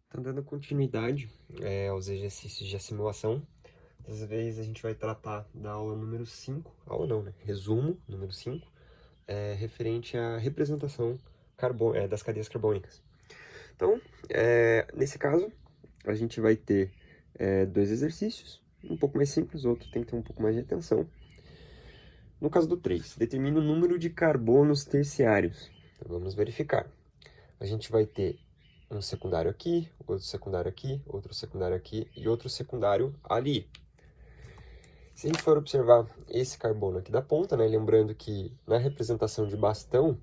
Tá dando continuidade aos exercícios de assimilação. Dessa vez a gente vai tratar da aula número 5, aula não, né? Resumo número 5, referente à representação das cadeias carbônicas. Então, nesse caso, a gente vai ter dois exercícios, um pouco mais simples, o outro tem que ter um pouco mais de atenção. No caso do 3, determina o número de carbonos terciários. Então, vamos verificar. A gente vai ter um secundário aqui, outro secundário aqui, outro secundário aqui e outro secundário ali. Se a gente for observar esse carbono aqui da ponta, né, lembrando que na representação de bastão,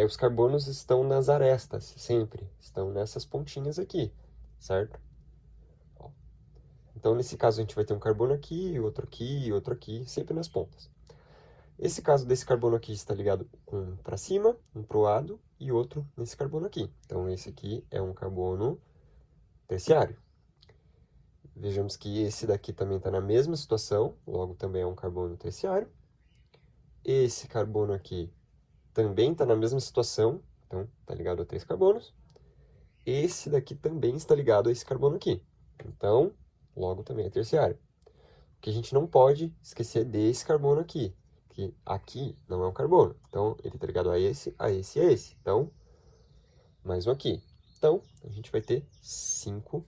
os carbonos estão nas arestas, sempre. Estão nessas pontinhas aqui, certo? Ó. Então, nesse caso, a gente vai ter um carbono aqui, outro aqui, sempre nas pontas. Esse caso desse carbono aqui está ligado um para cima, um para o lado e outro nesse carbono aqui. Então, esse aqui é um carbono terciário. Vejamos que esse daqui também está na mesma situação, logo também é um carbono terciário. Esse carbono aqui também está na mesma situação, então está ligado a 3 carbonos. Esse daqui também está ligado a esse carbono aqui, então logo também é terciário. O que a gente não pode esquecer desse carbono aqui, que aqui não é um carbono, então ele está ligado a esse, a esse e a esse. Então, mais um aqui. Então, a gente vai ter 5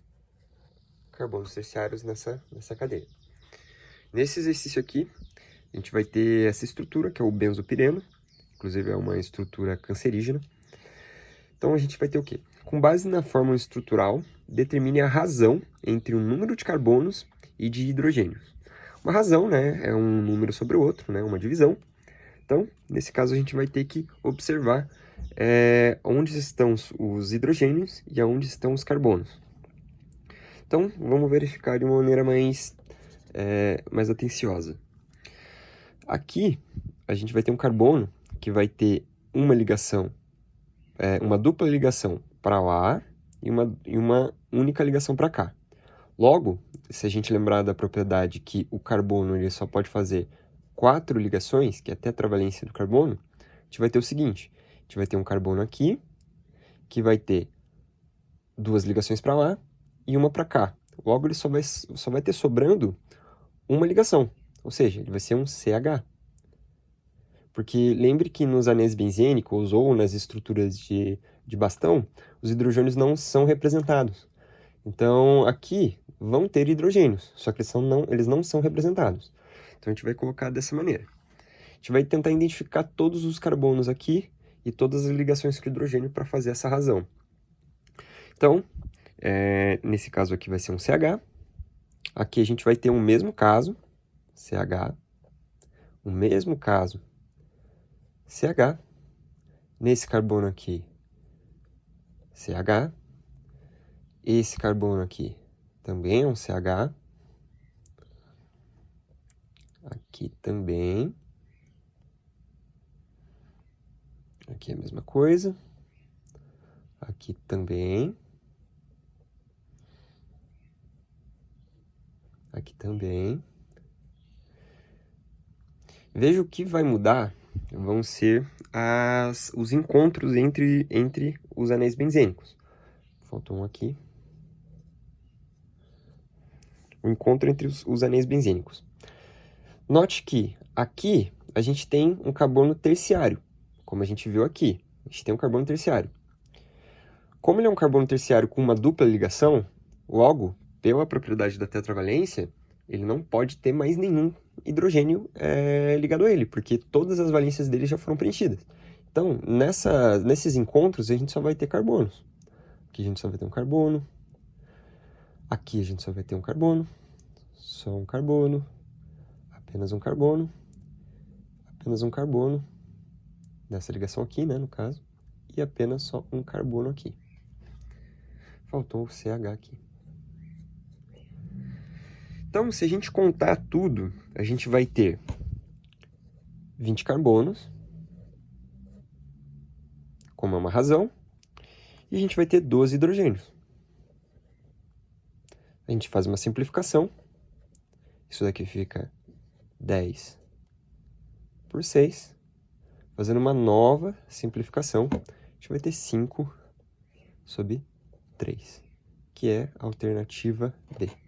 carbonos terciários nessa cadeia. Nesse exercício aqui, a gente vai ter essa estrutura, que é o benzopireno, inclusive é uma estrutura cancerígena. Então, a gente vai ter o quê? Com base na fórmula estrutural, determine a razão entre o número de carbonos e de hidrogênios. Uma razão, né, é um número sobre o outro, né, uma divisão. Então, nesse caso, a gente vai ter que observar onde estão os hidrogênios e onde estão os carbonos. Então, vamos verificar de uma maneira mais atenciosa. Aqui, a gente vai ter um carbono que vai ter uma ligação, uma dupla ligação para lá e uma única ligação para cá. Logo, se a gente lembrar da propriedade que o carbono ele só pode fazer 4 ligações, que é a tetravalência do carbono, a gente vai ter o seguinte, a gente vai ter um carbono aqui, que vai ter 2 ligações para lá e uma para cá. Logo, ele só vai ter sobrando uma ligação, ou seja, ele vai ser um CH. Porque lembre que nos anéis benzênicos ou nas estruturas de bastão, os hidrogênios não são representados. Então, aqui vão ter hidrogênios, só que eles não são representados. Então, a gente vai colocar dessa maneira. A gente vai tentar identificar todos os carbonos aqui e todas as ligações com hidrogênio para fazer essa razão. Então, nesse caso aqui vai ser um CH. Aqui a gente vai ter o mesmo caso, CH. O mesmo caso, CH. Nesse carbono aqui, CH. Esse carbono aqui também é um CH. Aqui também. Aqui é a mesma coisa. Aqui também. Aqui também. Veja o que vai mudar vão ser os encontros entre os anéis benzênicos. Faltou um aqui. O encontro entre os anéis benzênicos. Note que aqui a gente tem um carbono terciário, como a gente viu aqui. A gente tem um carbono terciário. Como ele é um carbono terciário com uma dupla ligação, logo, pela propriedade da tetravalência, ele não pode ter mais nenhum hidrogênio ligado a ele, porque todas as valências dele já foram preenchidas. Então, nesses encontros, a gente só vai ter carbonos. Aqui a gente só vai ter um carbono. Aqui a gente só vai ter um carbono. Só um carbono. Apenas um carbono. Apenas um carbono. Nessa ligação aqui, né, no caso. E apenas só um carbono aqui. Faltou o CH aqui. Então, se a gente contar tudo, a gente vai ter 20 carbonos, como é uma razão, e a gente vai ter 12 hidrogênios. A gente faz uma simplificação. Isso daqui fica 10 por 6. Fazendo uma nova simplificação, a gente vai ter 5 sobre 3. que é a alternativa B.